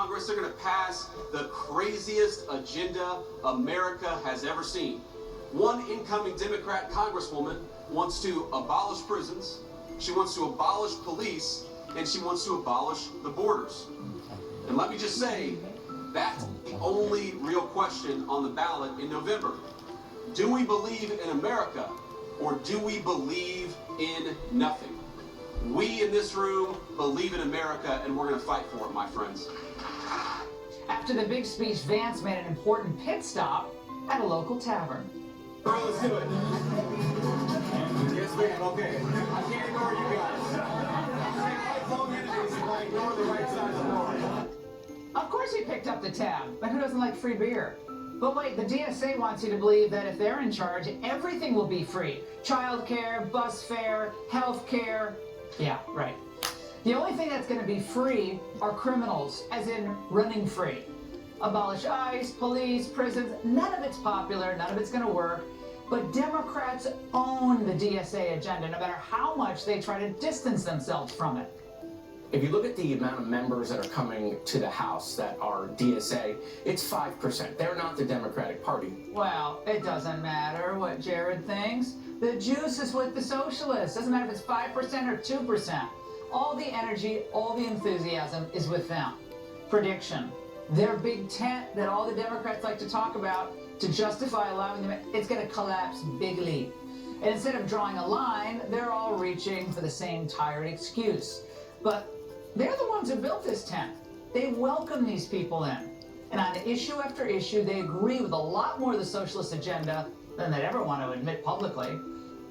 Congress, they're going to pass the craziest agenda America has ever seen. One incoming Democrat congresswoman wants to abolish prisons, she wants to abolish police, and she wants to abolish the borders. And let me just say, that's the only real question on the ballot in November. Do we believe in America, or do we believe in nothing? We in this room believe in America, and we're going to fight for it, my friends. After the big speech, Vance made an important pit stop at a local tavern. All right, let's do it. Yes, ma'am. Okay. I can't ignore you guys. I ignore the right side of the door. Of course he picked up the tab, but who doesn't like free beer? But wait, the DSA wants you to believe that if they're in charge, everything will be free. Childcare, bus fare, health care. Yeah, right. The only thing that's going to be free are criminals, as in running free. Abolish ICE, police, prisons. None of it's popular, none of it's going to work. But Democrats own the DSA agenda, no matter how much they try to distance themselves from it. If you look at the amount of members that are coming to the House that are DSA, it's 5%. They're not the Democratic Party. Well, it doesn't matter what Jared thinks. The juice is with the socialists. Doesn't matter if it's 5% or 2%. All the energy, all the enthusiasm is with them. Prediction. Their big tent that all the Democrats like to talk about to justify allowing them, it's going to collapse bigly. And instead of drawing a line, they're all reaching for the same tired excuse. But they're the ones who built this tent. They welcome these people in. And on issue after issue, they agree with a lot more of the socialist agenda than they'd ever want to admit publicly.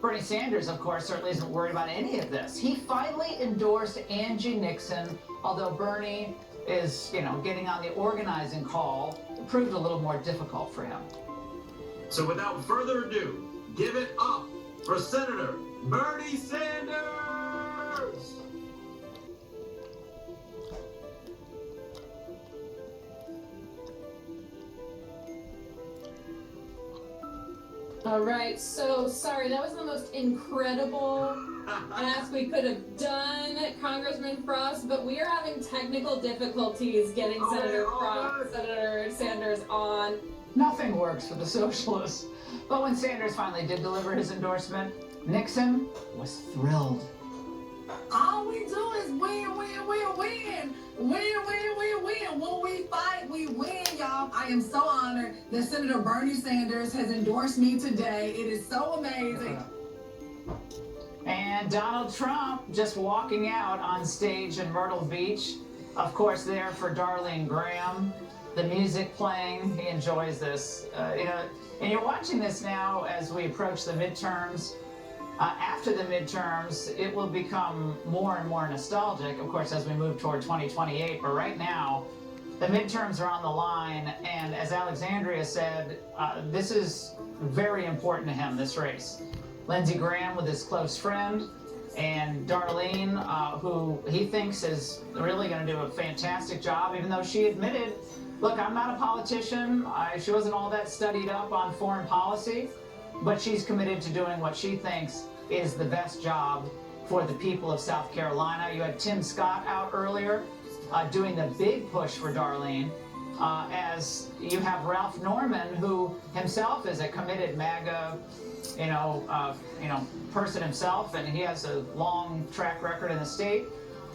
Bernie Sanders, of course, certainly isn't worried about any of this. He finally endorsed Angie Nixon, although Bernie is, getting on the organizing call. It proved a little more difficult for him. So without further ado, give it up for Senator Bernie Sanders! All right, so sorry, that was the most incredible ask we could have done, Congressman Frost, but we are having technical difficulties getting Senator Sanders on. Nothing works for the socialists. But when Sanders finally did deliver his endorsement, Nixon was thrilled. All we do is win, win, win, win. Win, win, win, win. When we fight, we win, y'all. I am so honored that Senator Bernie Sanders has endorsed me today. It is so amazing. And Donald Trump just walking out on stage in Myrtle Beach. Of course, there for Darlene Graham. The music playing, he enjoys this. And you're watching this now as we approach the midterms. After the midterms, it will become more and more nostalgic, of course, as we move toward 2028. But right now, the midterms are on the line. And as Alexandria said, this is very important to him, this race. Lindsey Graham with his close friend, and Darlene, who he thinks is really going to do a fantastic job, even though she admitted, look, I'm not a politician. She wasn't all that studied up on foreign policy. But she's committed to doing what she thinks is the best job for the people of South Carolina. You had Tim Scott out earlier doing the big push for Darlene, as you have Ralph Norman, who himself is a committed MAGA, person himself, and he has a long track record in the state.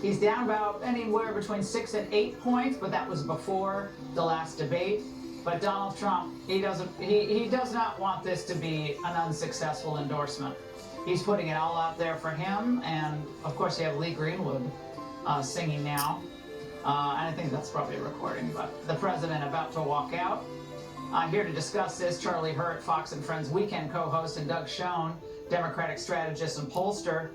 He's down about anywhere between 6 and 8 points, but that was before the last debate. But Donald Trump, he does not want this to be an unsuccessful endorsement. He's putting it all out there for him, and of course you have Lee Greenwood singing now. And I think that's probably a recording, but the president about to walk out. Here to discuss this, Charlie Hurt, Fox and Friends Weekend co-host, and Doug Schoen, Democratic strategist and pollster.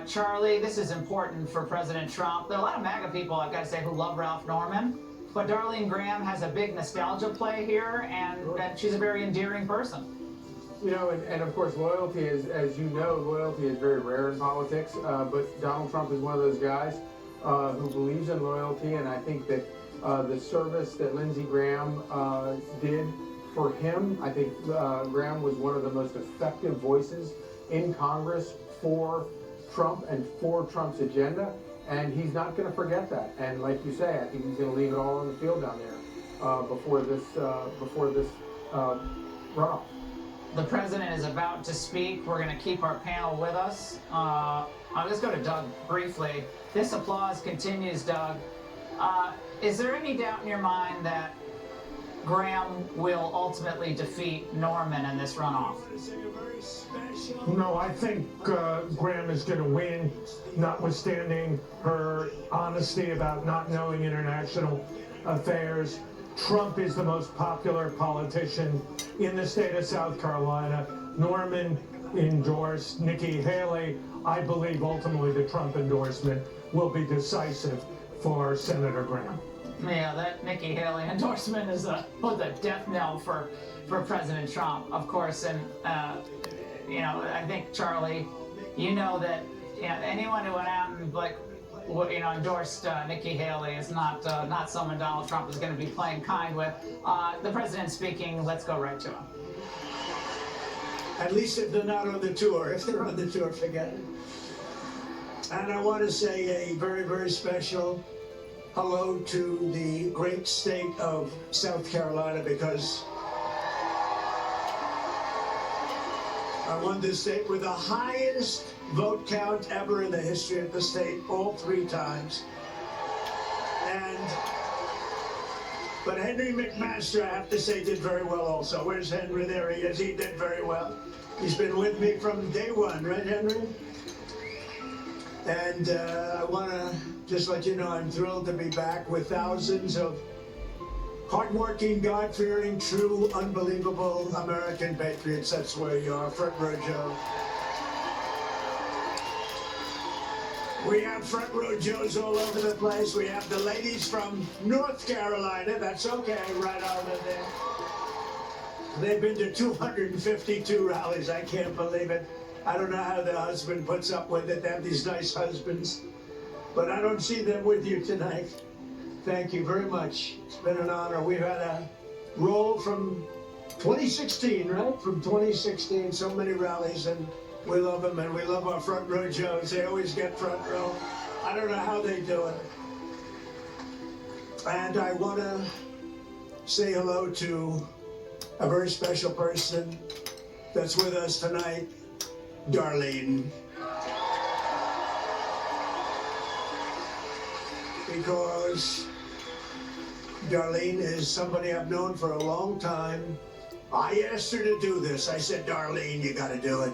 Charlie, this is important for President Trump. There are a lot of MAGA people, I've got to say, who love Ralph Norman. But Darlene Graham has a big nostalgia play here, and she's a very endearing person. And of course, loyalty is, as you know, loyalty is very rare in politics. But Donald Trump is one of those guys who believes in loyalty, and I think that the service that Lindsey Graham did for him, I think Graham was one of the most effective voices in Congress for Trump and for Trump's agenda. And he's not going to forget that. And like you say, I think he's going to leave it all on the field down there before this runoff. The president is about to speak. We're going to keep our panel with us. I'll just go to Doug briefly. This applause continues, Doug. Is there any doubt in your mind that Graham will ultimately defeat Norman in this runoff? No, I think Graham is going to win, notwithstanding her honesty about not knowing international affairs. Trump is the most popular politician in the state of South Carolina. Norman endorsed Nikki Haley. I believe ultimately the Trump endorsement will be decisive for Senator Graham. Yeah, that Nikki Haley endorsement is a death knell for President Trump, of course. And I think, Charlie, you know that anyone who went out and endorsed Nikki Haley is not someone Donald Trump is going to be playing kind with. The president speaking. Let's go right to him. At least if they're not on the tour. If they're on the tour, forget it. And I want to say a very, very special hello to the great state of South Carolina, because I won this state with the highest vote count ever in the history of the state, all 3 times. But Henry McMaster, I have to say, did very well also. Where's Henry? There he is. He did very well. He's been with me from day one, right, Henry? And I want to just let you know I'm thrilled to be back with thousands of hardworking, God-fearing, true, unbelievable American patriots. That's where you are, front row Joe. We have front row Joes all over the place. We have the ladies from North Carolina. That's okay, right over there. They've been to 252 rallies. I can't believe it. I don't know how the husband puts up with it. They have these nice husbands. But I don't see them with you tonight. Thank you very much. It's been an honor. We've had a roll from 2016, right? From 2016, so many rallies, and we love them, and we love our front row Joes. They always get front row. I don't know how they do it. And I want to say hello to a very special person that's with us tonight, Darlene. Because Darlene is somebody I've known for a long time. I asked her to do this. I said, Darlene, you got to do it.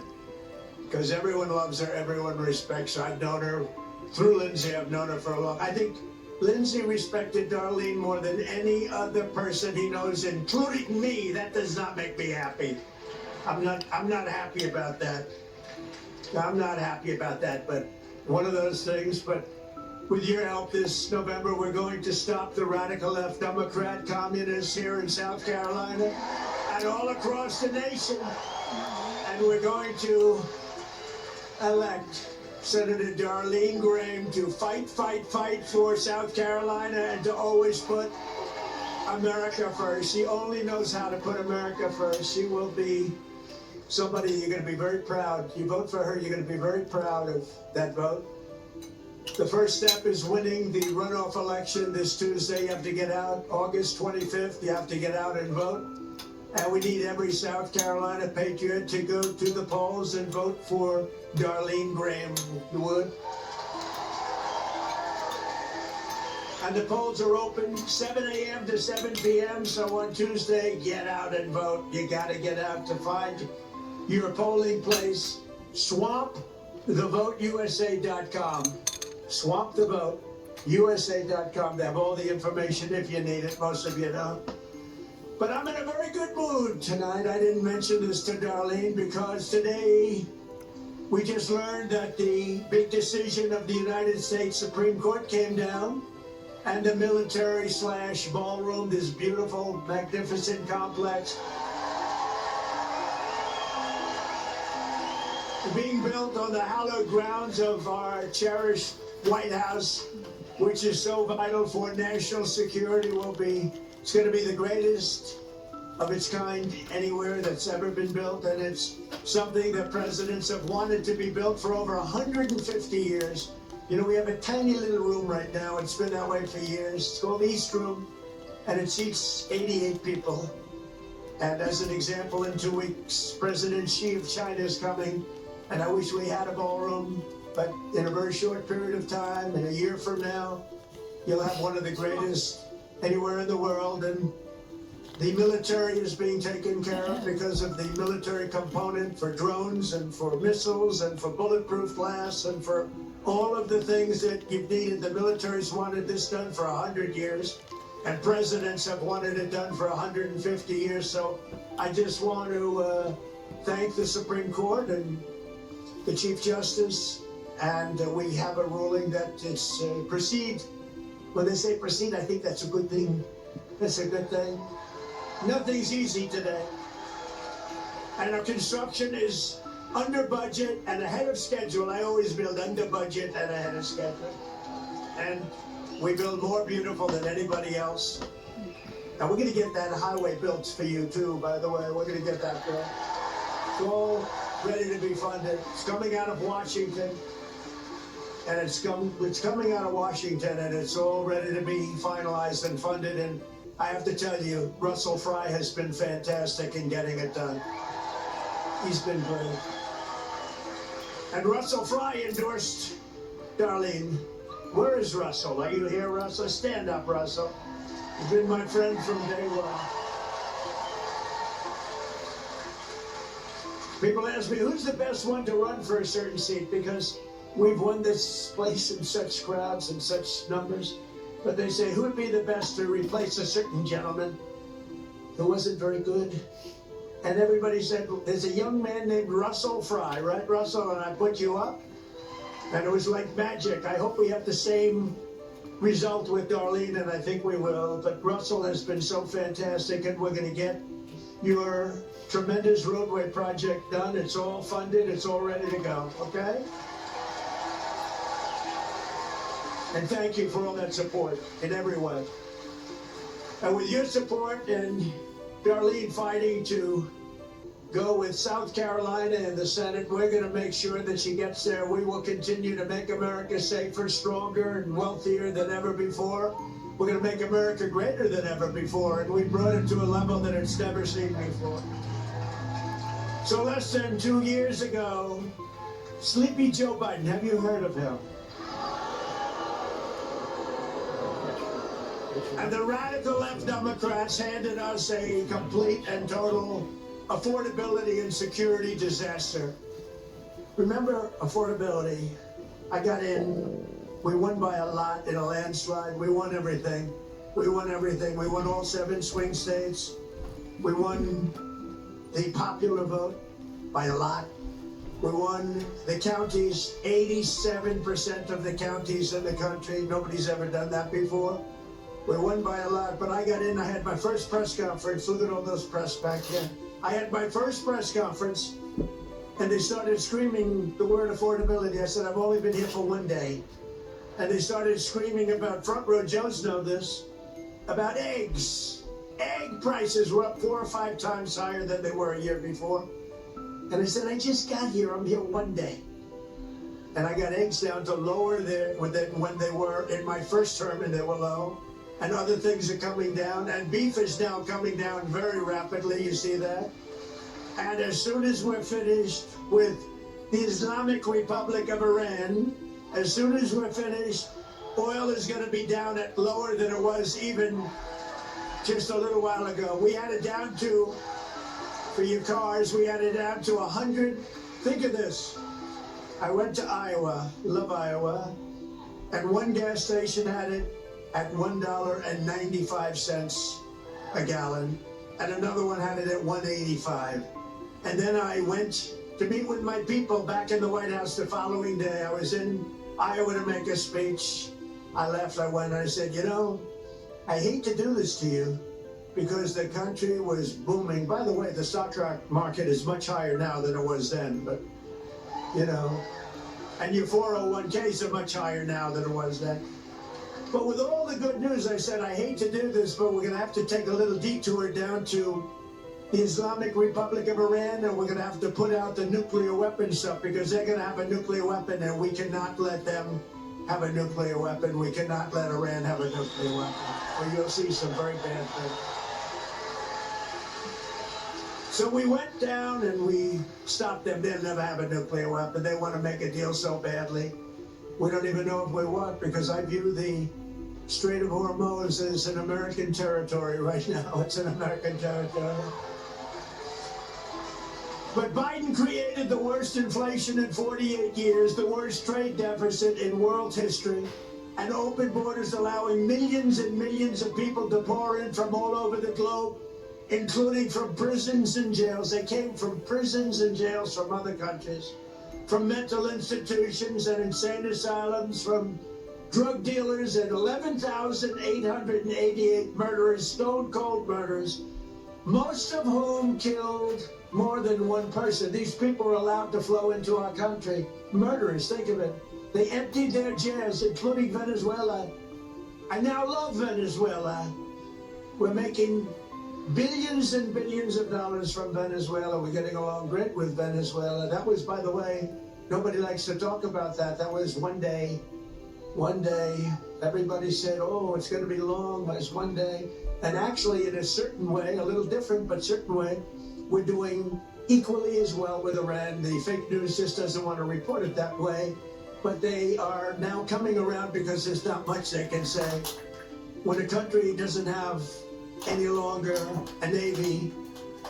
Because everyone loves her, everyone respects her. I've known her through Lindsay. I've known her for a long time. I think Lindsay respected Darlene more than any other person he knows, including me. That does not make me happy. I'm not happy about that. I'm not happy about that, but one of those things. But with your help this November, we're going to stop the radical left Democrat communists here in South Carolina and all across the nation. And we're going to elect Senator Darlene Graham to fight for South Carolina and to always put America first. She only knows how to put America first. She will be somebody you're going to be very proud. You vote for her, you're going to be very proud of that vote. The first step is winning the runoff election this Tuesday. You have to get out August 25th. You have to get out and vote. And we need every South Carolina patriot to go to the polls and vote for Darlene Graham. You would? And the polls are open 7 a.m. to 7 p.m. So on Tuesday, get out and vote. You got to get out to find your polling place. SwampTheVoteUSA.com. SwampTheVoteUSA.com. They have all the information if you need it. Most of you don't. But I'm in a very good mood tonight. I didn't mention this to Darlene because today we just learned that the big decision of the United States Supreme Court came down, and the military/ballroom, this beautiful, magnificent complex, being built on the hallowed grounds of our cherished White House, which is so vital for national security, it's going to be the greatest of its kind anywhere that's ever been built, and it's something that presidents have wanted to be built for over 150 years. You know, we have a tiny little room right now. It's been that way for years. It's called the East Room, and it seats 88 people. And as an example, in 2 weeks, President Xi of China is coming, and I wish we had a ballroom, but in a very short period of time, in a year from now, you'll have one of the greatest anywhere in the world, and the military is being taken care of because of the military component for drones and for missiles and for bulletproof glass and for all of the things that you've needed. The military's wanted this done for 100 years, and presidents have wanted it done for 150 years. So I just want to thank the Supreme Court and the Chief Justice, and we have a ruling that it's proceed. When they say proceed, I think that's a good thing. That's a good thing. Nothing's easy today. And our construction is under budget and ahead of schedule. I always build under budget and ahead of schedule. And we build more beautiful than anybody else. And we're going to get that highway built for you too, by the way. We're going to get that built. It's all ready to be funded. It's coming out of Washington. And it's coming out of Washington, and it's all ready to be finalized and funded. And I have to tell you, Russell Fry has been fantastic in getting it done. He's been great. And Russell Fry endorsed Darlene. Where is Russell? Are you here, Russell? Stand up, Russell. He's been my friend from day one. People ask me, who's the best one to run for a certain seat? Because we've won this place in such crowds and such numbers. But they say, who would be the best to replace a certain gentleman who wasn't very good? And everybody said, there's a young man named Russell Fry, right, Russell? And I put you up. And it was like magic. I hope we have the same result with Darlene, and I think we will. But Russell has been so fantastic, and we're going to get your tremendous roadway project done. It's all funded. It's all ready to go, okay? And thank you for all that support in every way. And with your support and Darlene fighting to go with South Carolina in the Senate, we're going to make sure that she gets there. We will continue to make America safer, stronger, and wealthier than ever before. We're going to make America greater than ever before, and we brought it to a level that it's never seen before. So less than 2 years ago, Sleepy Joe Biden, have you heard of him? And the radical left Democrats handed us a complete and total affordability and security disaster. Remember affordability? I got in, we won by a lot in a landslide. We won everything. We won everything. We won all 7 swing states. We won the popular vote by a lot. We won the counties, 87% of the counties in the country. Nobody's ever done that before. We won by a lot, but I got in, I had my first press conference. Look at all those press back here. I had my first press conference, and they started screaming the word affordability. I said, I've only been here for 1 day. And they started screaming about, front row Joes know this, about eggs. Egg prices were up 4 or 5 times higher than they were a year before. And I said, I just got here, I'm here 1 day. And I got eggs down to lower than when they were in my first term, and they were low. And other things are coming down, and beef is now coming down very rapidly, you see that? And as soon as we're finished with the Islamic Republic of Iran, as soon as we're finished, oil is going to be down at lower than it was even just a little while ago. We had it down to, for your cars, we had it down to 100. Think of this. I went to Iowa, love Iowa, and one gas station had it at $1.95 a gallon, and another one had it at $1.85. And then I went to meet with my people back in the White House the following day. I was in Iowa to make a speech. I left, I went, and I said, you know, I hate to do this to you because the country was booming. By the way, the stock market is much higher now than it was then, but, you know, and your 401ks are much higher now than it was then. But with all the good news, I said, I hate to do this, but we're going to have to take a little detour down to the Islamic Republic of Iran, and we're going to have to put out the nuclear weapon stuff because they're going to have a nuclear weapon, and we cannot let them have a nuclear weapon. We cannot let Iran have a nuclear weapon, or you'll see some very bad things. So we went down and we stopped them. They'll never have a nuclear weapon. They want to make a deal so badly. We don't even know if we want, because I view the Strait of Hormuz as an American territory right now. It's an American territory. But Biden created the worst inflation in 48 years, the worst trade deficit in world history, and open borders allowing millions and millions of people to pour in from all over the globe, including from prisons and jails. They came from prisons and jails from other countries, from mental institutions and insane asylums, from drug dealers, and 11,888 murderers, stone-cold murderers, most of whom killed more than one person. These people are allowed to flow into our country. Murderers, think of it. They emptied their jails, including Venezuela. I now love Venezuela. We're making billions and billions of dollars from Venezuela. We're getting along great with Venezuela. That was, by the way, nobody likes to talk about that. That was one day. Everybody said, oh, it's going to be long, but it's one day. And actually, in a certain way, a little different, but certain way, we're doing equally as well with Iran. The fake news just doesn't want to report it that way. But they are now coming around because there's not much they can say. When a country doesn't have any longer a Navy,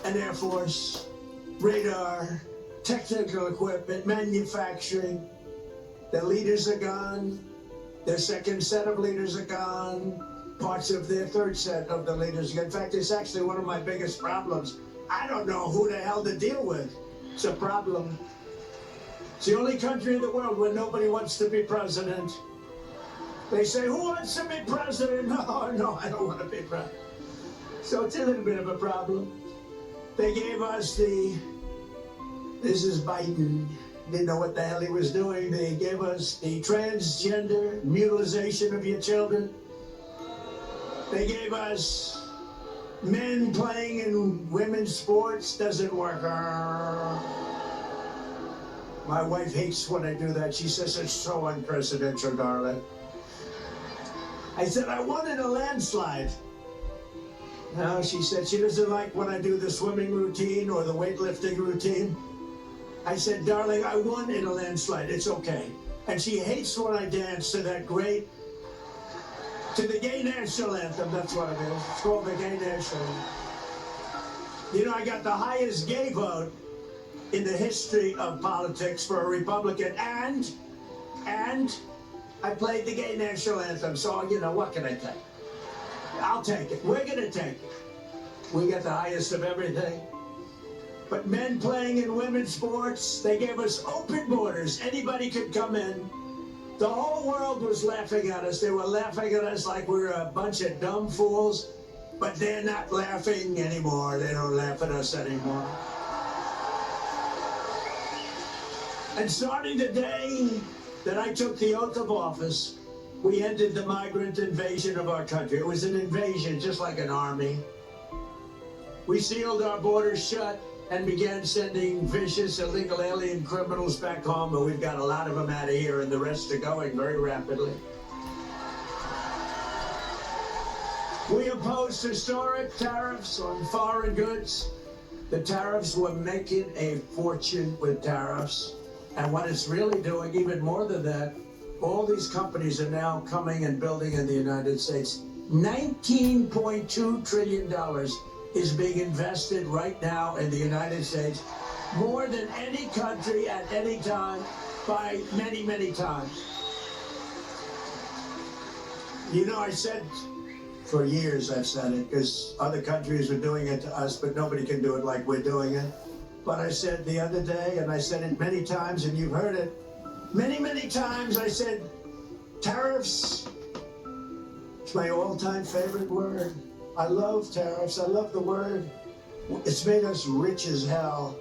an Air Force, radar, technical equipment, manufacturing, their leaders are gone, their second set of leaders are gone, parts of their third set of the leaders. In fact, it's actually one of my biggest problems. I don't know who the hell to deal with. It's a problem. It's the only country in the world where nobody wants to be president. They say, who wants to be president? No, I don't want to be president. So it's a little bit of a problem. They gave us this is Biden. Didn't know what the hell he was doing. They gave us the transgender mutilization of your children. They gave us men playing in women's sports. Doesn't work. My wife hates when I do that. She says it's so unprecedented, darling. I said, I won in a landslide. No, she said she doesn't like when I do the swimming routine or the weightlifting routine. I said, darling, I won in a landslide. It's okay. And she hates when I dance to the gay national anthem. That's what it is. It's called the gay national anthem. You know, I got the highest gay vote in the history of politics for a Republican, and I played the gay national anthem. So, you know, what can I take? I'll take it. We're going to take it. We got the highest of everything. But men playing in women's sports, they gave us open borders. Anybody could come in. The whole world was laughing at us. They were laughing at us like we were a bunch of dumb fools. But they're not laughing anymore. They don't laugh at us anymore. And starting the day that I took the oath of office, we ended the migrant invasion of our country. It was an invasion, just like an army. We sealed our borders shut and began sending vicious illegal alien criminals back home, and we've got a lot of them out of here, and the rest are going very rapidly. We imposed historic tariffs on foreign goods. The tariffs were making a fortune with tariffs. And what it's really doing, even more than that, all these companies are now coming and building in the United States. $19.2 trillion is being invested right now in the United States, more than any country at any time by many, many times. You know, I said for years, I've said it, because other countries are doing it to us, but nobody can do it like we're doing it. But I said the other day, and I said it many times, and you've heard it many, many times, I said, tariffs, it's my all-time favorite word. I love tariffs. I love the word. It's made us rich as hell.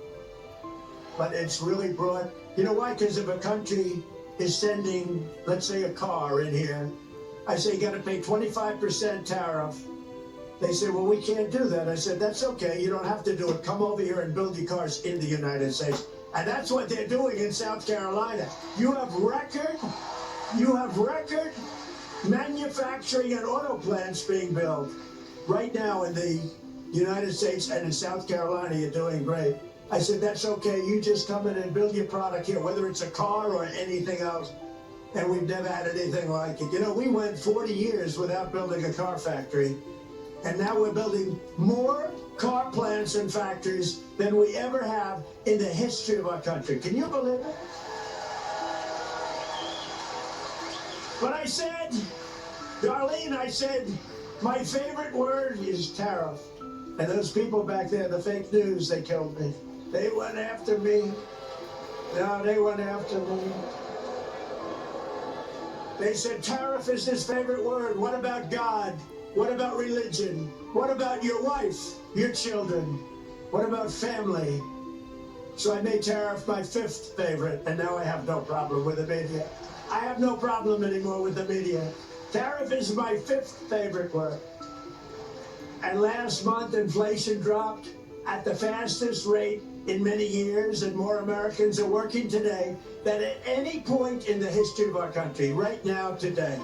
But it's really brought, you know why? Because if a country is sending, let's say, a car in here, I say, you got to pay 25% tariff. They say, well, we can't do that. I said, that's okay. You don't have to do it. Come over here and build your cars in the United States. And that's what they're doing in South Carolina. You have record You have record manufacturing and auto plants being built right now in the United States and in South Carolina. You're doing great. I said, that's okay. You just come in and build your product here, whether it's a car or anything else. And we've never had anything like it. You know, we went 40 years without building a car factory. And now we're building more car plants and factories than we ever have in the history of our country. Can you believe it? But I said, Darlene, I said, my favorite word is tariff. And those people back there, the fake news, they killed me. They went after me. No, they went after me. They said tariff is his favorite word. What about God? What about religion? What about your wife, your children? What about family? So I made tariff my fifth favorite, and now I have no problem with the media. I have no problem anymore with the media. Tariff is my fifth favorite word. And last month, inflation dropped at the fastest rate in many years, and more Americans are working today than at any point in the history of our country, right now, today.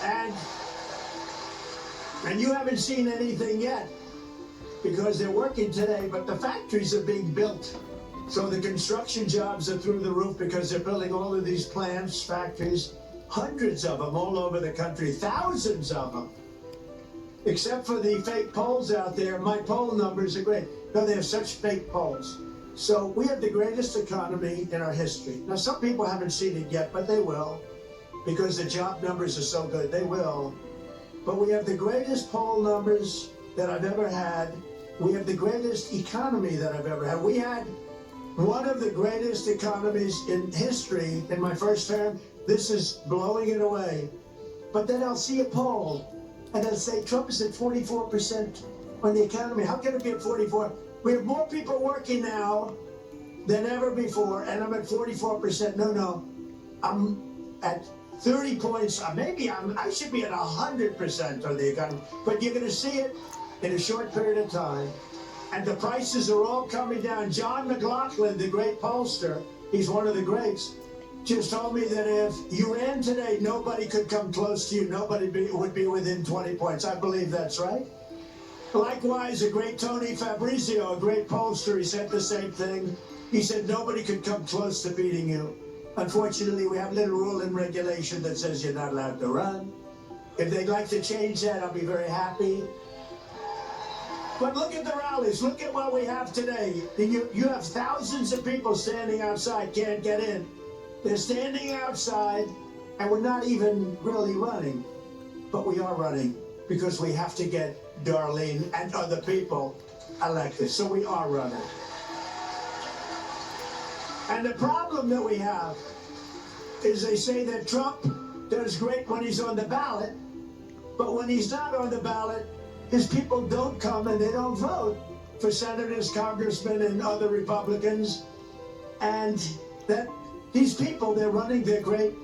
And you haven't seen anything yet because they're working today, but the factories are being built. So the construction jobs are through the roof because they're building all of these plants, factories, hundreds of them all over the country, thousands of them. Except for the fake polls out there, my poll numbers are great. No, they have such fake polls. So we have the greatest economy in our history. Now, some people haven't seen it yet, but they will, because the job numbers are so good. They will. But we have the greatest poll numbers that I've ever had. We have the greatest economy that I've ever had. We had one of the greatest economies in history in my first term. This is blowing it away. But then I'll see a poll, and they'll say Trump is at 44% on the economy. How can it be at 44? We have more people working now than ever before, and I'm at 44%. No, I'm at 30 points. Maybe I should be at 100% on the economy. But you're going to see it in a short period of time. And the prices are all coming down. John McLaughlin, the great pollster, he's one of the greats, just told me that if you ran today, nobody could come close to you. Nobody would be within 20 points. I believe that's right. Likewise, a great Tony Fabrizio, a great pollster, he said the same thing. He said nobody could come close to beating you. Unfortunately, we have a little rule and regulation that says you're not allowed to run. If they'd like to change that, I'll be very happy. But look at the rallies. Look at what we have today. You have thousands of people standing outside, can't get in. They're standing outside, and we're not even really running. But we are running because we have to get Darlene and other people elected. So we are running. And the problem that we have is they say that Trump does great when he's on the ballot, but when he's not on the ballot, his people don't come and they don't vote for senators, congressmen, and other Republicans. And that these people, they're running, they're great,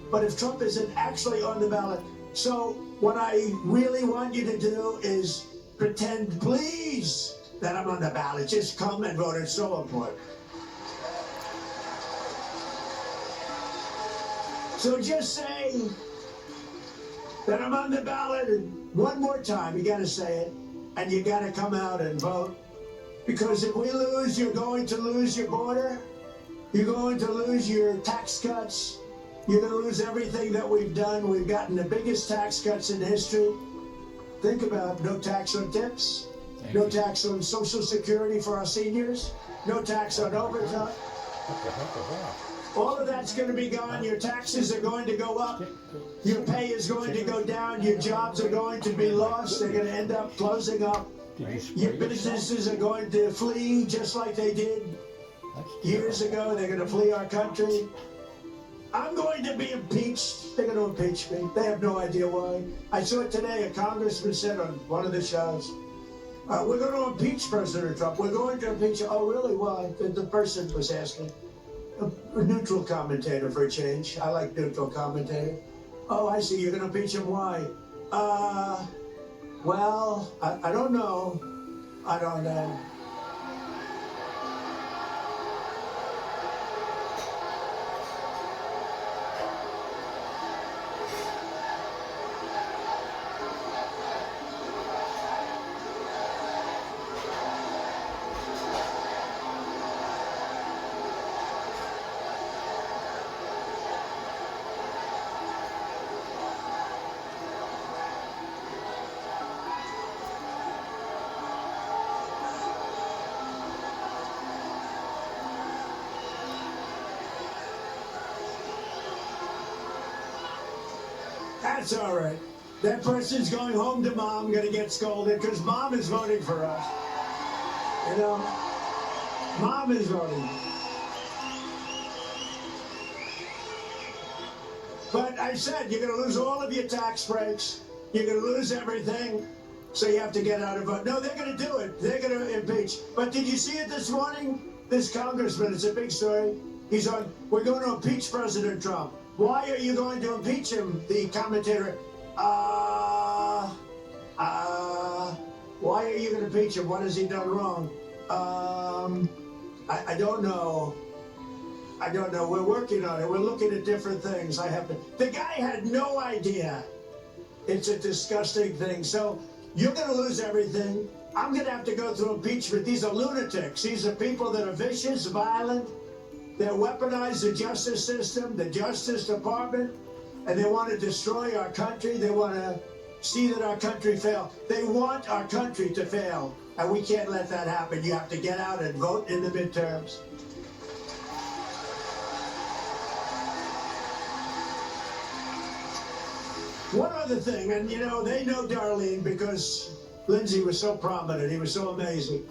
but if Trump isn't actually on the ballot. So what I really want you to do is pretend, please, that I'm on the ballot. Just come and vote. It's so important. So just say that I'm on the ballot, and one more time, you gotta say it, and you gotta come out and vote. Because if we lose, you're going to lose your border, you're going to lose your tax cuts, you're gonna lose everything that we've done. We've gotten the biggest tax cuts in history. Think about no tax on tips, no tax on Social Security for our seniors, no tax on overtime. All of that's going to be gone. Your taxes are going to go up. Your pay is going to go down. Your jobs are going to be lost. They're going to end up closing up. Your businesses are going to flee just like they did years ago. They're going to flee our country. I'm going to be impeached. They're going to impeach me. They have no idea why. I saw it today. A congressman said on one of the shows, we're going to impeach President Trump. We're going to impeach him. Oh, really? Why? The person was asking. A neutral commentator for a change. I like neutral commentator. Oh, I see. You're going to impeach him. Why? Well, I don't know. I don't know. that's all right. That person's going home to mom, gonna get scolded because mom is voting for us. You know, mom is voting. But I said, you're gonna lose all of your tax breaks. You're gonna lose everything. So you have to get out of vote. No, they're gonna do it. They're gonna impeach. But did you see it this morning? This congressman, it's a big story. He's on, we're going to impeach President Trump. Why are you going to impeach him? The commentator, why are you going to impeach him? What has he done wrong? I don't know. I don't know. We're working on it. We're looking at different things. The guy had no idea. It's a disgusting thing. So you're going to lose everything. I'm going to have to go through impeachment. These are lunatics. These are people that are vicious, violent. They weaponize the justice system, the Justice Department, and they want to destroy our country. They want to see that our country fail. They want our country to fail, and we can't let that happen. You have to get out and vote in the midterms. One other thing, and you know, they know Darlene because Lindsey was so prominent. He was so amazing.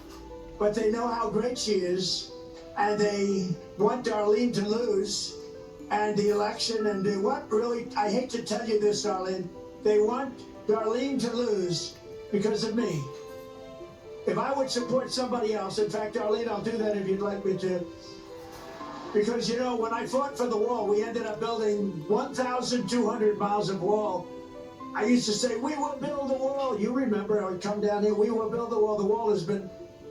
But they know how great she is, and they want Darlene to lose and the election, and they want really, I hate to tell you this, Darlene, they want Darlene to lose because of me. If I would support somebody else, in fact, Darlene, I'll do that if you'd like me to. Because, you know, when I fought for the wall, we ended up building 1,200 miles of wall. I used to say, we will build the wall. You remember, I would come down here, we will build the wall. The wall has been,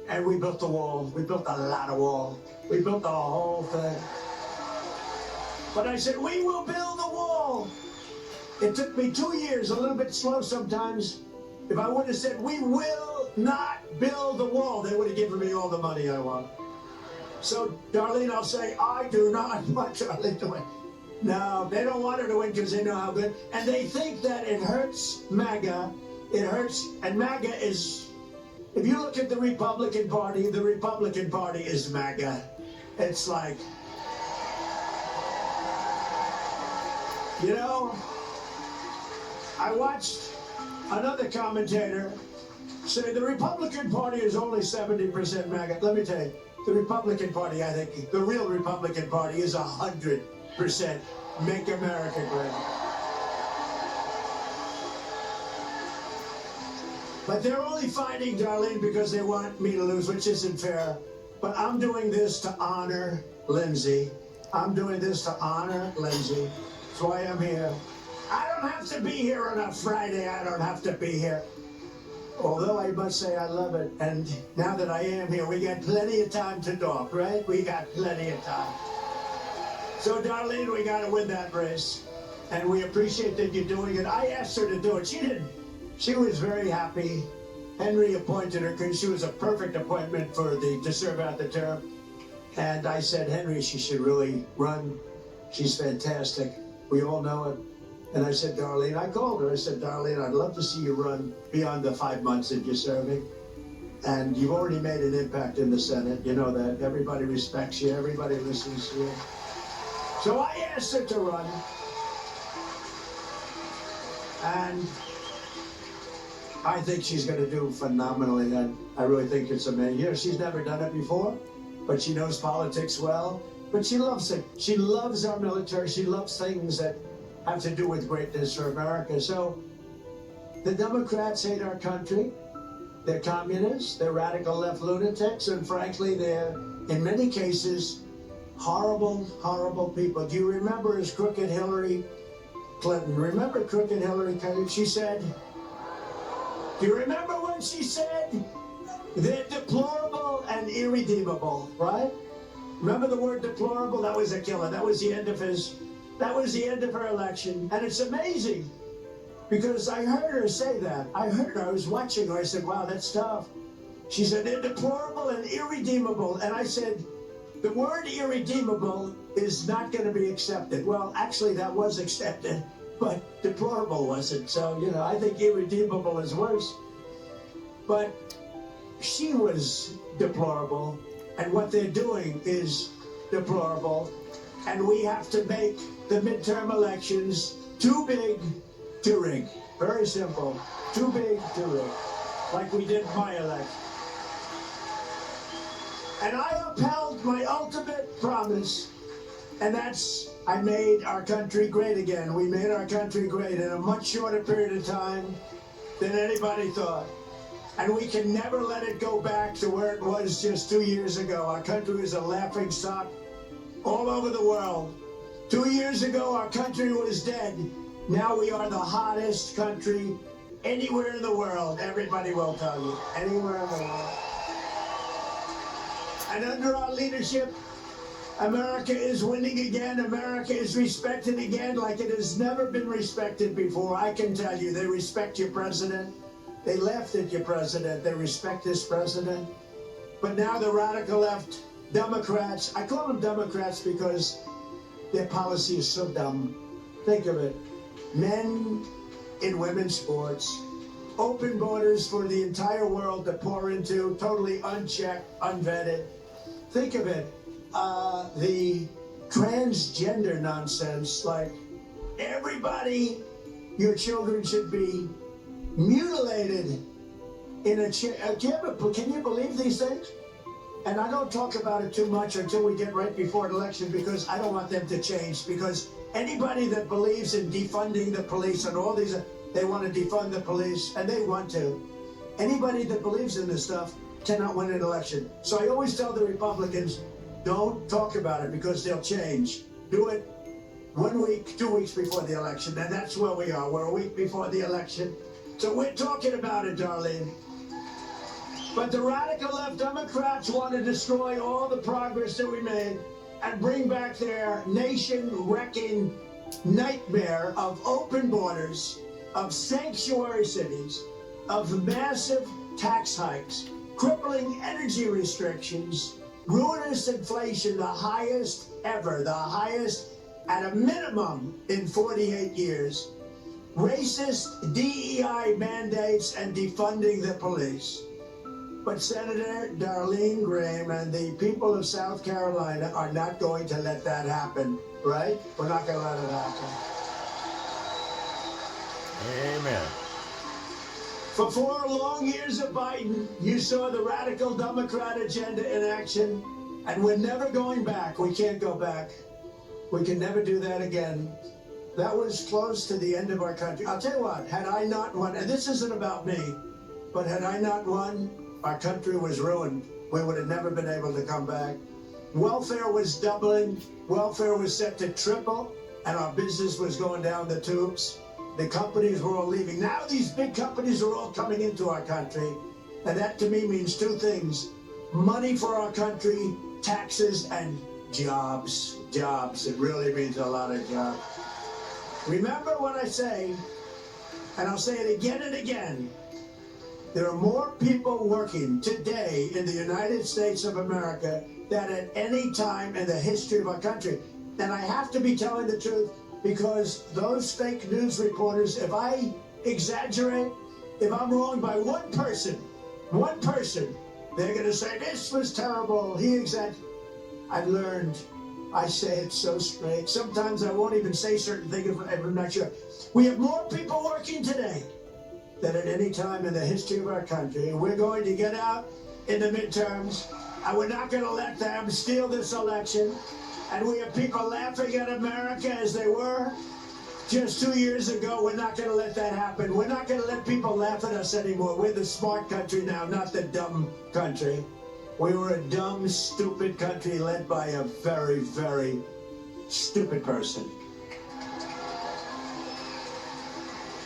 and we built the wall. We built a lot of wall. We built the whole thing. But I said, we will build the wall. It took me 2 years, a little bit slow sometimes. If I would have said, we will not build the wall, they would have given me all the money I want. So, Darlene, I'll say, I do not want Darlene to win. No, they don't want her to win because they know how good. And they think that it hurts MAGA. It hurts, and MAGA is, if you look at the Republican Party is MAGA. It's like, you know, I watched another commentator say the Republican Party is only 70% MAGA. Let me tell you, the Republican Party, I think, the real Republican Party is 100% Make America Great. But they're only fighting, Darlene, because they want me to lose, which isn't fair. But I'm doing this to honor Lindsey. I'm doing this to honor Lindsey. That's why I'm here. I don't have to be here on a Friday. I don't have to be here. Although I must say I love it. And now that I am here, we got plenty of time to talk, right? We got plenty of time. So, Darlene, we got to win that race. And we appreciate that you're doing it. I asked her to do it. She didn't. She was very happy. Henry appointed her because she was a perfect appointment to serve out the term. And I said, Henry, she should really run. She's fantastic. We all know it. And I said, Darlene, I called her. I said, Darlene, I'd love to see you run beyond the 5 months that you're serving. And you've already made an impact in the Senate. You know that. Everybody respects you. Everybody listens to you. So I asked her to run. And I think she's going to do phenomenally. And I really think it's amazing. You know, she's never done it before, but she knows politics well. But she loves it. She loves our military. She loves things that have to do with greatness for America. So the Democrats hate our country. They're communists. They're radical left lunatics. And frankly, they're, in many cases, horrible, horrible people. Do you remember his crooked Hillary Clinton? Remember crooked Hillary Clinton? She said, do you remember when she said, they're deplorable and irredeemable, right? Remember the word deplorable? That was a killer. That was the end of her election. And it's amazing because I heard her say that. I was watching her. I said, wow, that's tough. She said, they're deplorable and irredeemable. And I said, the word irredeemable is not going to be accepted. Well, actually, that was accepted, but deplorable wasn't. So, you know, I think irredeemable is worse. But she was deplorable, and what they're doing is deplorable. And we have to make the midterm elections too big, to rig. Very simple. Too big to rig. Like we did my election. And I upheld my ultimate promise, and that's I made our country great again. We made our country great in a much shorter period of time than anybody thought. And we can never let it go back to where it was just 2 years ago. Our country was a laughing stock all over the world. 2 years ago, our country was dead. Now we are the hottest country anywhere in the world. Everybody will tell you. Anywhere in the world. And under our leadership, America is winning again. America is respected again like it has never been respected before. I can tell you, they respect your president. They laughed at your president. They respect this president. But now the radical left, Democrats, I call them Democrats because their policy is so dumb. Think of it. Men in women's sports, open borders for the entire world to pour into, totally unchecked, unvetted. Think of it. The transgender nonsense, like everybody, your children should be mutilated in a chair. Can you believe these things? And I don't talk about it too much until we get right before an election because I don't want them to change. Because anybody that believes in defunding the police and all these, they want to defund the police, and they want to. Anybody that believes in this stuff cannot win an election. So I always tell the Republicans, don't talk about it because they'll change. Do it 1 week, 2 weeks before the election, and that's where we are. We're a week before the election. So we're talking about it, Darlene. But the radical left Democrats want to destroy all the progress that we made and bring back their nation-wrecking nightmare of open borders, of sanctuary cities, of massive tax hikes, crippling energy restrictions, ruinous inflation, the highest ever, the highest at a minimum in 48 years, racist DEI mandates, and defunding the police. But Senator Darlene Graham and the people of South Carolina are not going to let that happen, right? We're not going to let it happen. Amen. For 4 long years of Biden, you saw the radical Democrat agenda in action, and we're never going back. We can't go back. We can never do that again. That was close to the end of our country. I'll tell you what, had I not won, and this isn't about me, but had I not won, our country was ruined. We would have never been able to come back. Welfare was doubling. Welfare was set to triple, and our business was going down the tubes. The companies were all leaving. Now these big companies are all coming into our country, and that to me means 2 things. Money for our country, taxes, and jobs. Jobs. It really means a lot of jobs. Remember what I say, and I'll say it again and again. There are more people working today in the United States of America than at any time in the history of our country. And I have to be telling the truth because those fake news reporters, if I exaggerate, if I'm wrong by one person, they're going to say, this was terrible, he exaggerated. I've learned, I say it so straight. Sometimes I won't even say certain things if I'm not sure. We have more people working today than at any time in the history of our country. We're going to get out in the midterms, and we're not going to let them steal this election. And we have people laughing at America as they were just 2 years ago. We're not going to let that happen. We're not going to let people laugh at us anymore. We're the smart country now, not the dumb country. We were a dumb, stupid country led by a very, very stupid person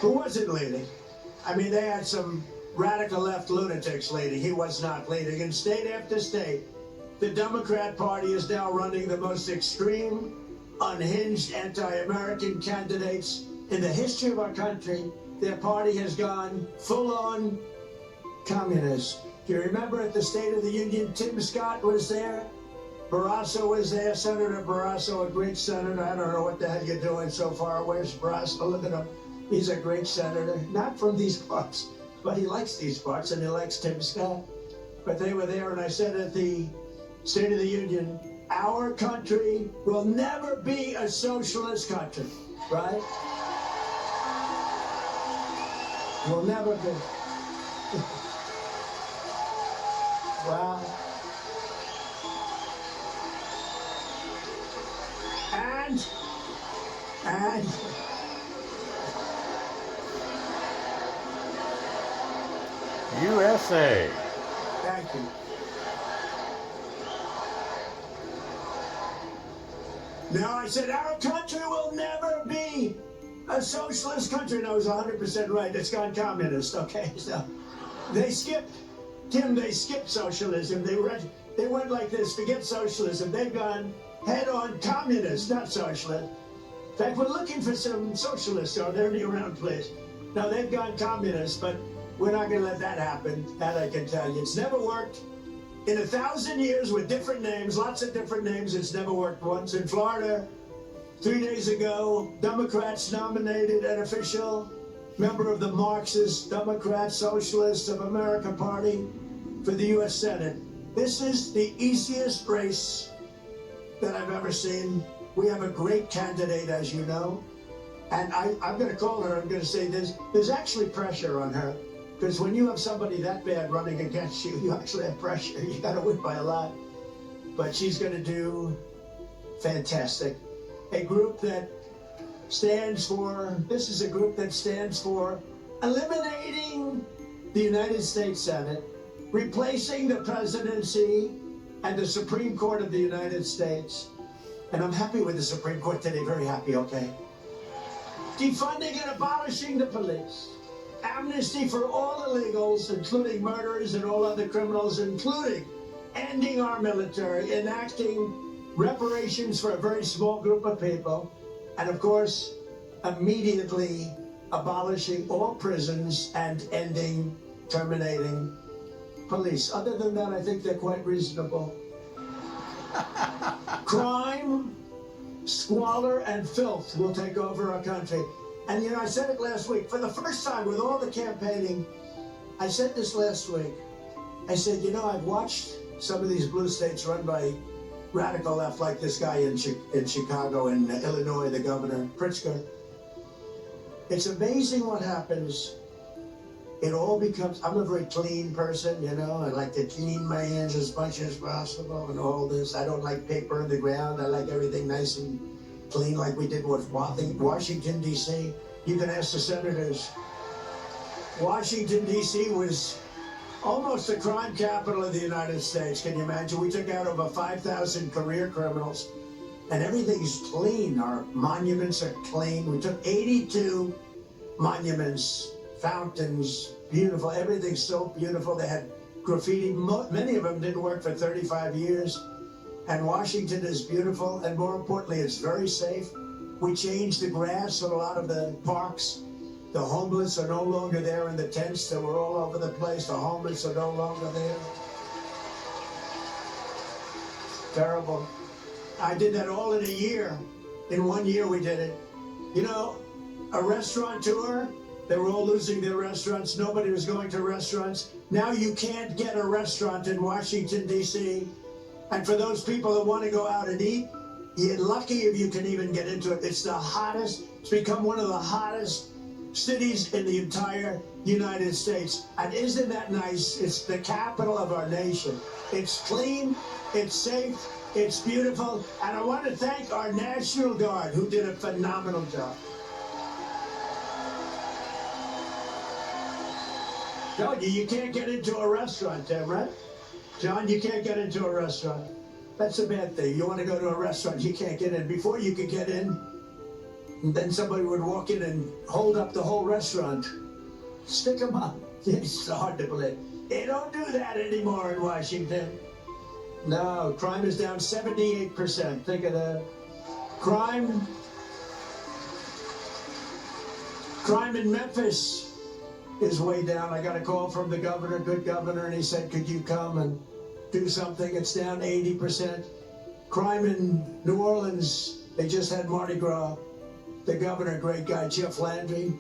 who wasn't leading. I mean, they had some radical left lunatics leading. He was not leading. In state after state, the Democrat Party is now running the most extreme, unhinged, anti-American candidates in the history of our country. Their party has gone full-on communist. Do you remember at the State of the Union, Tim Scott was there? Barrasso was there, Senator Barrasso, a great senator. I don't know what the hell you're doing so far. Where's Barrasso? Look at him. He's a great senator, not from these parts, but he likes these parts and he likes Tim Scott. But they were there, and I said at the State of the Union, our country will never be a socialist country, right? Will never be. Wow. And USA. thank you. Now I said our country will never be a socialist country. And I was 100% right. It's gone communist. Okay, so they skipped, Tim. They skipped socialism. They went like this. Forget socialism. They've gone head-on communist, not socialist. In fact, we're looking for some socialists. Are there any around, please? No, they've gone communist, but we're not going to let that happen. That I can tell you. It's never worked. In 1,000 years with different names, lots of different names, it's never worked once. In Florida, 3 days ago, Democrats nominated an official member of the Marxist Democrat Socialists of America Party for the U.S. Senate. This is the easiest race that I've ever seen. We have a great candidate, as you know. And I'm going to call her, I'm going to say there's actually pressure on her. Because when you have somebody that bad running against you, you actually have pressure. You got to win by a lot. But she's going to do fantastic. A group that stands for, this is a group that stands for eliminating the United States Senate, replacing the presidency and the Supreme Court of the United States. And I'm happy with the Supreme Court today, very happy, okay? Defunding and abolishing the police. Amnesty for all illegals, including murderers and all other criminals, including ending our military, enacting reparations for a very small group of people, and of course, immediately abolishing all prisons and terminating police. Other than that, I think they're quite reasonable. Crime, squalor, and filth will take over our country. And you know, I said it last week, for the first time with all the campaigning, I said this last week. I said, you know, I've watched some of these blue states run by radical left, like this guy in Chicago and Illinois, the governor, Pritzker. It's amazing what happens. It all becomes, I'm a very clean person, you know, I like to clean my hands as much as possible and all this. I don't like paper on the ground. I like everything nice and clean, like we did with Washington, D.C. You can ask the senators. Washington, D.C. was almost the crime capital of the United States. Can you imagine? We took out over 5,000 career criminals, and everything's clean. Our monuments are clean. We took 82 monuments, fountains, beautiful. Everything's so beautiful. They had graffiti. Many of them didn't work for 35 years. And Washington is beautiful, and more importantly, it's very safe. We changed the grass in a lot of the parks. The homeless are no longer there in the tents that were all over the place. The homeless are no longer there. Terrible. I did that all in a year. In 1 year we did it. You know, a restaurateur, they were all losing their restaurants. Nobody was going to restaurants. Now you can't get a restaurant in Washington, D.C., and for those people that want to go out and eat, you're lucky if you can even get into it. It's the hottest, it's become one of the hottest cities in the entire United States. And isn't that nice? It's the capital of our nation. It's clean, it's safe, it's beautiful. And I want to thank our National Guard, who did a phenomenal job. Told you, you can't get into a restaurant, Tim, right? John, you can't get into a restaurant. That's a bad thing. You want to go to a restaurant, you can't get in. Before you could get in, and then somebody would walk in and hold up the whole restaurant. Stick them up. It's hard to believe. They don't do that anymore in Washington. No, crime is down 78%. Think of that. Crime in Memphis is way down. I got a call from the governor, good governor, and he said, could you come and do something? It's down 80%. Crime in New Orleans, they just had Mardi Gras. The governor, great guy, Jeff Landry,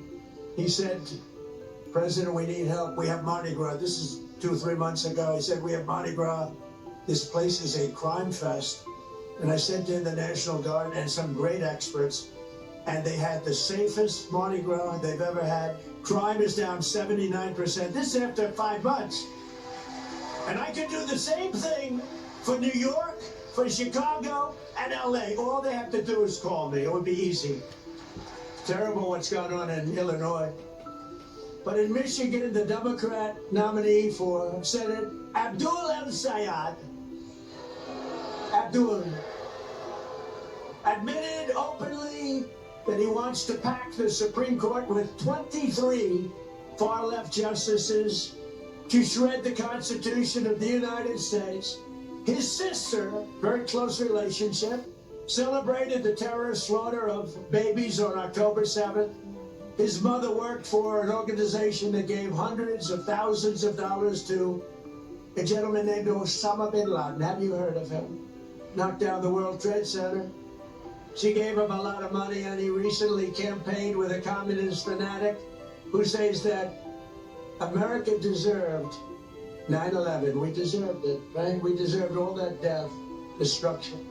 he said, President, we need help. We have Mardi Gras. This is 2 or 3 months ago. He said, we have Mardi Gras. This place is a crime fest. And I sent in the National Guard and some great experts. and they had the safest Mardi Gras they've ever had. Crime is down 79%. This is after 5 months. And I could do the same thing for New York, for Chicago, and LA. All they have to do is call me. It would be easy. Terrible what's going on in Illinois. But in Michigan, the Democrat nominee for Senate, Abdul El-Sayed, Abdul, admitted openly that he wants to pack the Supreme Court with 23 far-left justices to shred the Constitution of the United States. His sister, very close relationship, celebrated the terrorist slaughter of babies on October 7th. His mother worked for an organization that gave hundreds of thousands of dollars to a gentleman named Osama bin Laden. Have you heard of him? Knocked down the World Trade Center. She gave him a lot of money, and he recently campaigned with a communist fanatic who says that America deserved 9/11. We deserved it, right? We deserved all that death, destruction.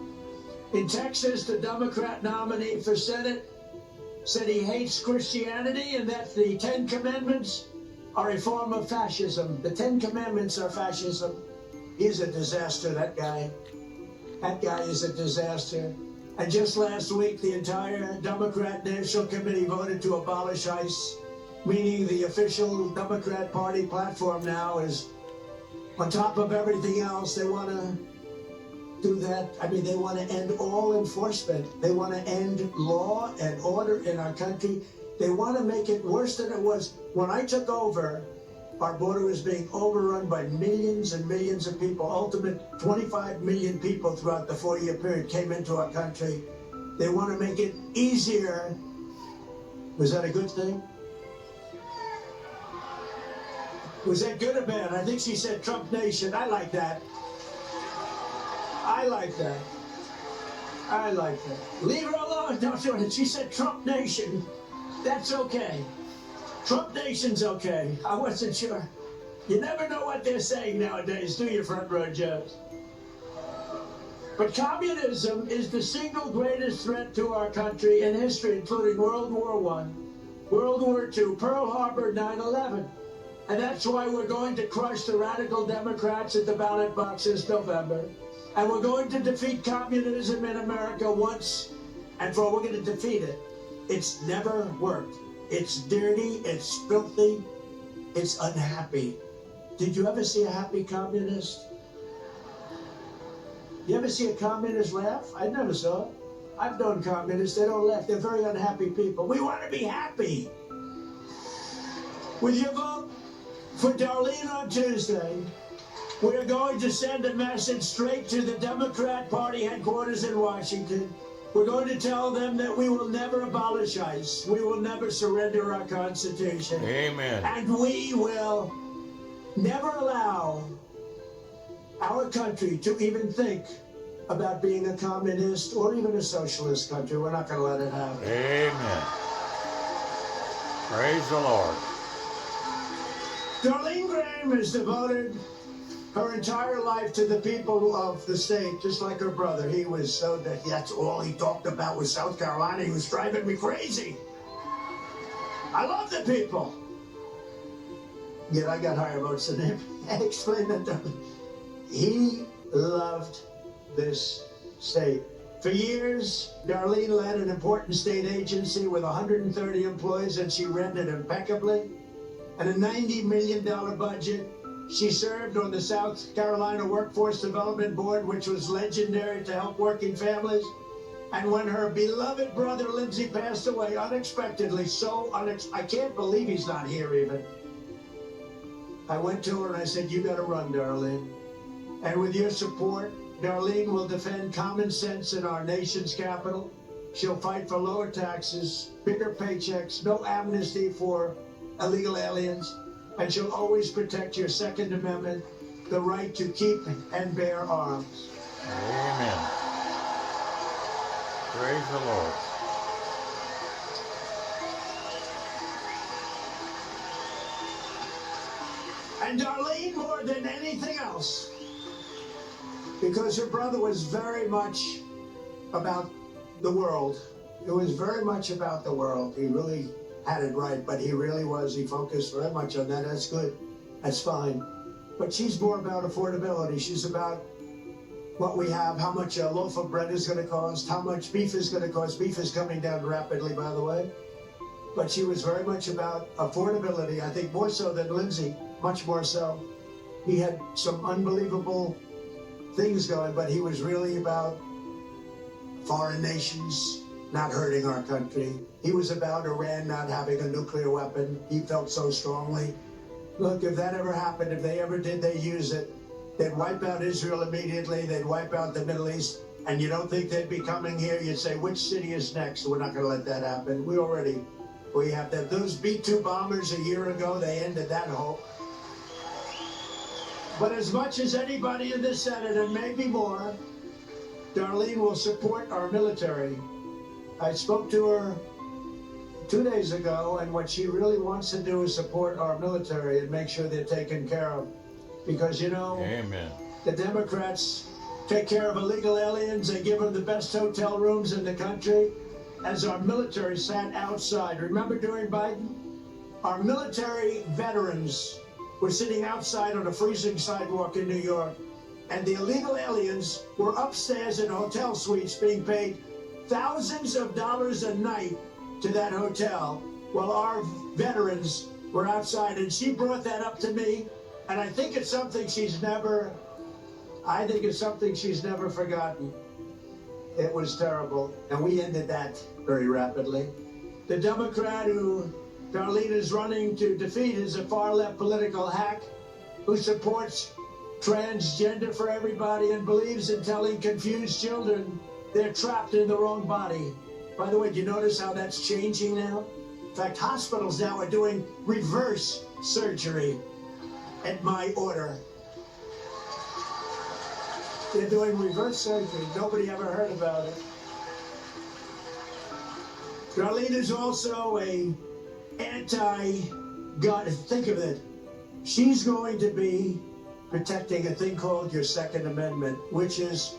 In Texas, the Democrat nominee for Senate said he hates Christianity and that the 10 Commandments are a form of fascism. The 10 Commandments are fascism. He's a disaster, that guy. That guy is a disaster. And just last week, the entire Democrat National Committee voted to abolish ICE, meaning the official Democrat Party platform now is, on top of everything else, they want to do that. I mean, they want to end all enforcement. They want to end law and order in our country. They want to make it worse than it was. When I took over, our border was being overrun by millions and millions of people. Ultimate 25 million people throughout the 4-year period came into our country. They want to make it easier. Was that a good thing? Was that good or bad? I think she said Trump Nation. I like that. I like that. I like that. Leave her alone. Don't do it. She said Trump Nation. That's okay. Trump Nation's okay. I wasn't sure. You never know what they're saying nowadays, do you, Front Row Joes? But communism is the single greatest threat to our country in history, including World War I, World War II, Pearl Harbor, 9/11. And that's why we're going to crush the radical Democrats at the ballot box this November. And we're going to defeat communism in America once and for all. We're going to defeat it. It's never worked. It's dirty, it's filthy, it's unhappy. Did you ever see a happy communist? You ever see a communist laugh? I never saw it. I've known communists, they don't laugh. They're very unhappy people. We want to be happy. With your vote for Darlene on Tuesday, we're going to send a message straight to the Democrat Party headquarters in Washington. We're going to tell them that we will never abolish ICE. We will never surrender our Constitution. Amen. And we will never allow our country to even think about being a communist or even a socialist country. We're not going to let it happen. Amen. Praise the Lord. Darlene Graham has devoted her entire life to the people of the state, just like her brother. He was so that that's all he talked about was South Carolina. He was driving me crazy. I love the people. Yet I got higher votes than him. Explain that to me. He loved this state. For years, Darlene led an important state agency with 130 employees, and she ran it impeccably. And a $90 million budget. She served on the South Carolina Workforce Development Board, which was legendary to help working families. And when her beloved brother Lindsay passed away unexpectedly, I can't believe he's not here even. I went to her and I said, you gotta run, Darlene. And with your support, Darlene will defend common sense in our nation's capital. She'll fight for lower taxes, bigger paychecks, no amnesty for illegal aliens. And she'll always protect your Second Amendment, the right to keep and bear arms. Amen. Praise the Lord. And Darlene, more than anything else, because her brother was very much about the world, It was very much about the world. He really had it right, but he really was. He focused very much on that. That's good. That's fine. But she's more about affordability. She's about what we have, how much a loaf of bread is going to cost, how much beef is going to cost. Beef is coming down rapidly, by the way. But she was very much about affordability, I think more so than Lindsey, much more so. He had some unbelievable things going, but he was really about foreign nations not hurting our country. He was about Iran not having a nuclear weapon. He felt so strongly. Look, if that ever happened, if they ever did, they use it, they'd wipe out Israel immediately, they'd wipe out the Middle East, and you don't think they'd be coming here? You'd say, which city is next? We're not going to let that happen. We have that. Those B-2 bombers a year ago, they ended that hope. But as much as anybody in the Senate, and maybe more, Darlene will support our military. I spoke to her 2 days ago, and what she really wants to do is support our military and make sure they're taken care of. Because, you know, Amen. The Democrats take care of illegal aliens. They give them the best hotel rooms in the country. As our military sat outside, remember during Biden? Our military veterans were sitting outside on a freezing sidewalk in New York, and the illegal aliens were upstairs in hotel suites being paid thousands of dollars a night to that hotel while our veterans were outside. And she brought that up to me, and I think it's something she's never forgotten. It was terrible, and we ended that very rapidly. The Democrat who Darlene is running to defeat is a far-left political hack who supports transgender for everybody and believes in telling confused children they're trapped in the wrong body. By the way, do you notice how that's changing now? In fact, hospitals now are doing reverse surgery at my order. They're doing reverse surgery. Nobody ever heard about it. Darlene is also a anti-gun. Think of it. She's going to be protecting a thing called your Second Amendment, which is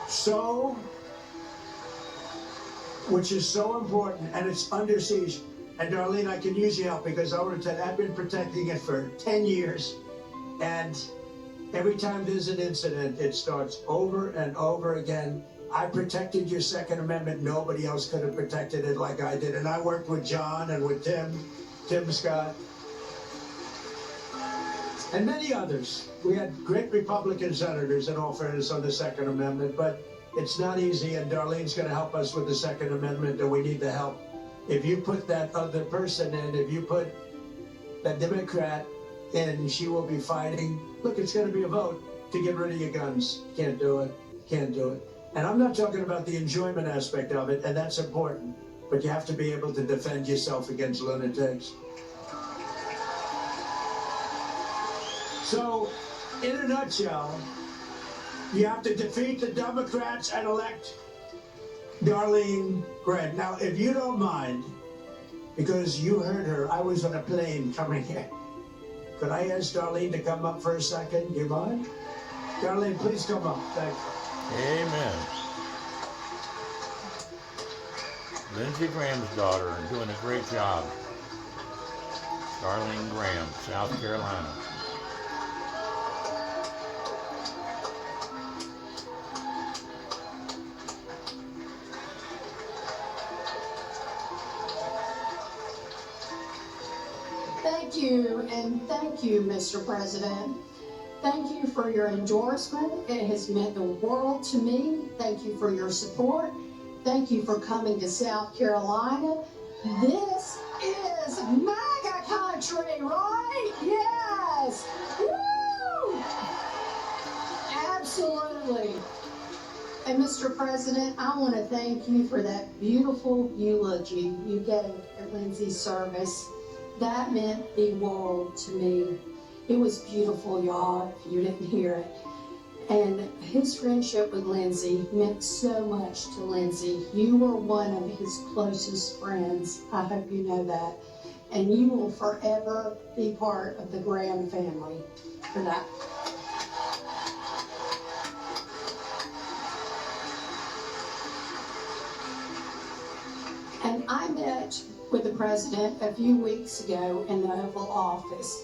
so important, and it's under siege. And Darlene, I can use your help because I want to tell you, I've been protecting it for 10 years, and every time there's an incident, it starts over and over again. I protected your Second Amendment. Nobody else could have protected it like I did. And I worked with John and with Tim Scott, and many others. We had great Republican senators, in all fairness, on the Second Amendment, but it's not easy, and Darlene's going to help us with the Second Amendment, and we need the help. If you put that other person in, if you put that Democrat in, she will be fighting. Look, it's going to be a vote to get rid of your guns. Can't do it. Can't do it. And I'm not talking about the enjoyment aspect of it, and that's important, but you have to be able to defend yourself against lunatics. So, in a nutshell, you have to defeat the Democrats and elect Darlene Graham. Now, if you don't mind, because you heard her, I was on a plane coming here. Could I ask Darlene to come up for a second? Do you mind? Darlene, please come up. Thanks. Amen. Lindsey Graham's daughter and doing a great job. Darlene Graham, South Carolina. Thank you, and thank you, Mr. President. Thank you for your endorsement. It has meant the world to me. Thank you for your support. Thank you for coming to South Carolina. This is MAGA country, right? Yes! Woo! Absolutely. And Mr. President, I want to thank you for that beautiful eulogy you gave at Lindsey's service. That meant the world to me. It was beautiful, y'all, if you didn't hear it. And his friendship with Lindsey meant so much to Lindsey. You were one of his closest friends. I hope you know that. And you will forever be part of the Graham family for that. with the president a few weeks ago in the Oval Office.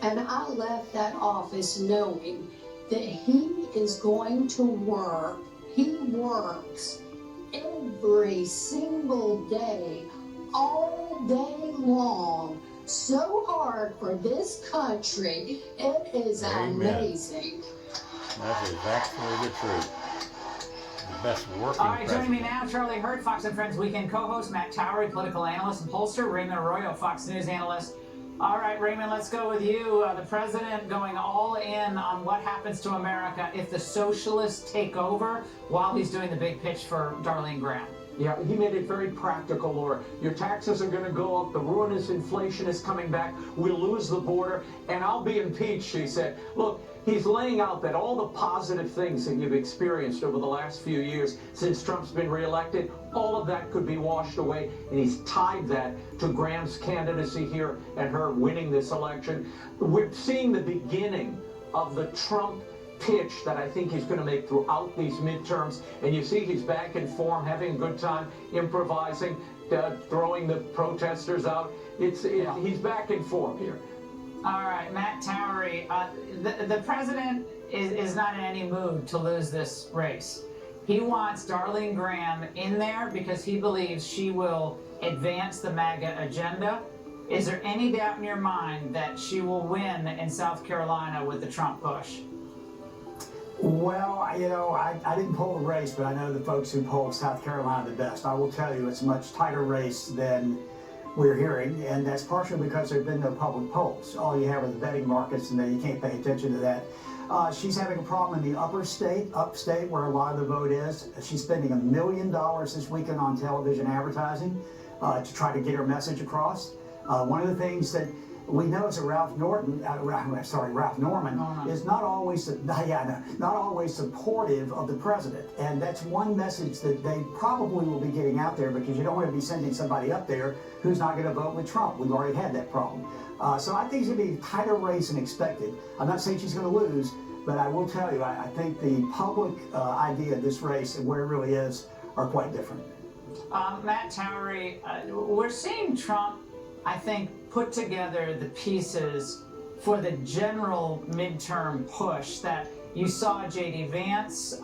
And I left that office knowing that he is going to work. He works every single day, all day long, so hard for this country. It is amazing. That is actually the truth. The best working All right, joining me president. now, Charlie Hurt, Fox and Friends Weekend co-host, Matt Towery, political analyst and pollster, Raymond Arroyo, Fox News analyst. All right, Raymond, let's go with you. The president going all in on what happens to America if the socialists take over while he's doing the big pitch for Darlene Graham. Yeah, he made it very practical, Laura. Your taxes are going to go up. The ruinous inflation is coming back. We'll lose the border, and I'll be impeached, she said. Look, he's laying out that all the positive things that you've experienced over the last few years since Trump's been reelected, all of that could be washed away, and he's tied that to Graham's candidacy here and her winning this election. We're seeing the beginning of the Trump pitch that I think he's going to make throughout these midterms, and you see he's back in form, having a good time, improvising, throwing the protesters out. He's back in form here. All right, Matt Towery, the president is not in any mood to lose this race. He wants Darlene Graham in there because he believes she will advance the MAGA agenda. Is there any doubt in your mind that she will win in South Carolina with the Trump push? Well, you know, I didn't poll the race, but I know the folks who polled South Carolina the best. I will tell you it's a much tighter race than we're hearing, and that's partially because there have been no public polls. All you have are the betting markets, and then you can't pay attention to that. She's having a problem in the upstate, where a lot of the vote is. She's spending $1 million this weekend on television advertising to try to get her message across. One of the things that we know is that Ralph Norman is not always supportive of the president, and that's one message that they probably will be getting out there, because you don't want to be sending somebody up there who's not going to vote with Trump. We've already had that problem. So I think it's going to be a tighter race than expected. I'm not saying she's going to lose, but I will tell you, I think the public idea of this race and where it really is are quite different. Matt Towery, we're seeing Trump, I think, put together the pieces for the general midterm push that you saw J.D. Vance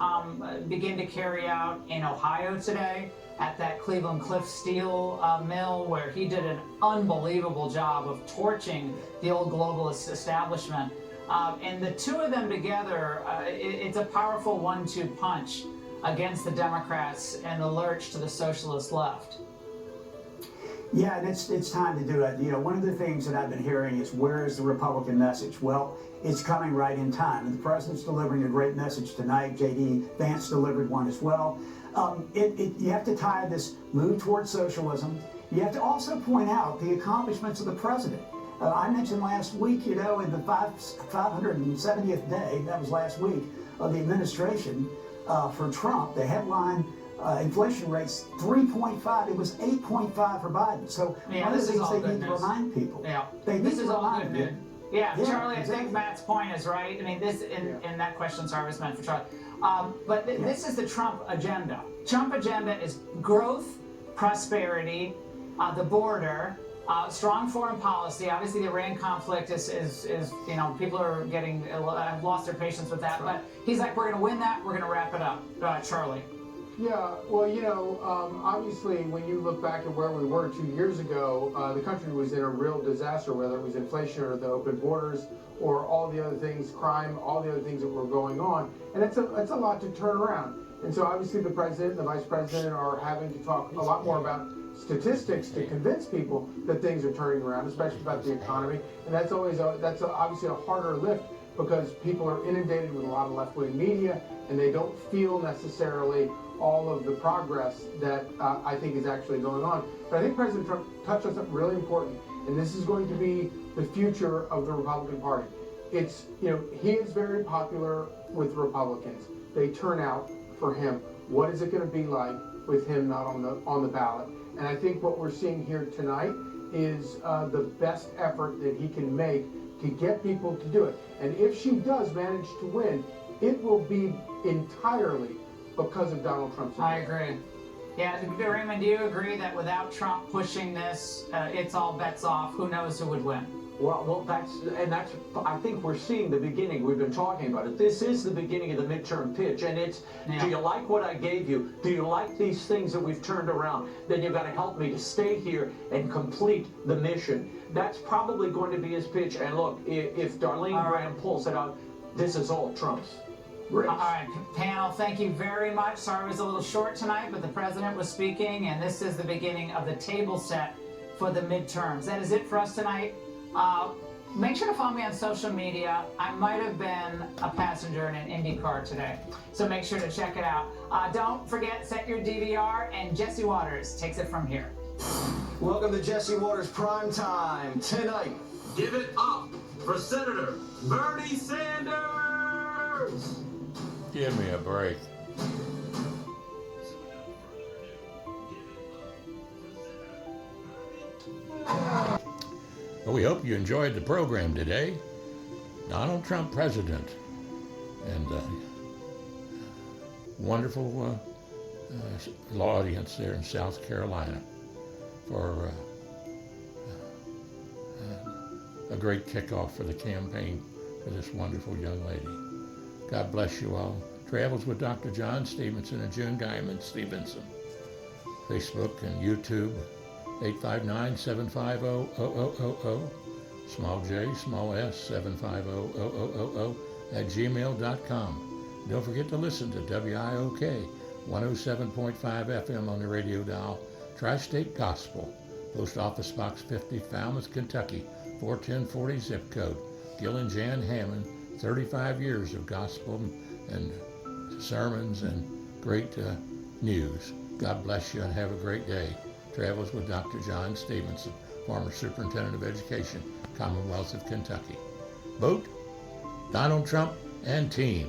begin to carry out in Ohio today at that Cleveland Cliff Steel mill, where he did an unbelievable job of torching the old globalist establishment. And the two of them together, it's a powerful 1-2 punch against the Democrats and the lurch to the socialist left. Yeah, and it's time to do it. You know, one of the things that I've been hearing is, where is the Republican message? Well, it's coming right in time, and the president's delivering a great message tonight. J.D. Vance delivered one as well. You have to tie this move towards socialism. You have to also point out the accomplishments of the president. I mentioned last week, you know, in the 570th day, that was last week, of the administration for Trump, the headline inflation rate's 3.5. It was 8.5 for Biden. So one of the things they need to remind people. Yeah, this is all good news. Yeah, Charlie, exactly. I think Matt's point is right. I mean, this and that question, sorry, was meant for Charlie. But this is the Trump agenda. Trump agenda is growth, prosperity, the border, strong foreign policy. Obviously, the Iran conflict is you know, people are have lost their patience with that. But he's like, we're going to win that. We're going to wrap it up. Charlie. Yeah, well, you know, obviously, when you look back at where we were 2 years ago, the country was in a real disaster, whether it was inflation or the open borders or all the other things, crime, all the other things that were going on. And it's a lot to turn around. And so obviously the president and the vice president are having to talk a lot more about statistics to convince people that things are turning around, especially about the economy. And that's obviously a harder lift, because people are inundated with a lot of left-wing media, and they don't feel necessarily all of the progress that I think is actually going on. But I think President Trump touched on something really important, and this is going to be the future of the Republican Party. It's, you know, he is very popular with Republicans. They turn out for him. What is it going to be like with him not on the ballot? And I think what we're seeing here tonight is the best effort that he can make to get people to do it. And if she does manage to win, it will be entirely because of Donald Trump's support. I agree. Yeah, Raymond, do you agree that without Trump pushing this, it's all bets off? Who knows who would win? Well, that's, I think we're seeing the beginning. We've been talking about it. This is the beginning of the midterm pitch, and it's, do you like what I gave you? Do you like these things that we've turned around? Then you've got to help me to stay here and complete the mission. That's probably going to be his pitch. And look, if Darlene Graham pulls it out, this is all Trump's race. All right, panel, thank you very much. Sorry it was a little short tonight, but the president was speaking, and this is the beginning of the table set for the midterms. That is it for us tonight. Make sure to follow me on social media. I might have been a passenger in an Indy car today, so make sure to check it out. Don't forget, set your DVR, and Jesse Waters takes it from here. Welcome to Jesse Waters Prime Time tonight. Give it up for Senator Bernie Sanders! Give me a break. Well, we hope you enjoyed the program today. Donald Trump president, and wonderful audience there in South Carolina for a great kickoff for the campaign for this wonderful young lady. God bless you all. Travels with Dr. John Stephenson and June Guyman Stephenson. Facebook and YouTube. 859-750-0000, small j, small s, 750-0000 at gmail.com. Don't forget to listen to WIOK 107.5 FM on the radio dial, Tri-State Gospel, Post Office Box 50, Falmouth, Kentucky, 41040 zip code. Gil and Jan Hammond, 35 years of gospel and sermons and great news. God bless you and have a great day. Travels with Dr. John Stephenson, former Superintendent of Education, Commonwealth of Kentucky. Vote Donald Trump and team.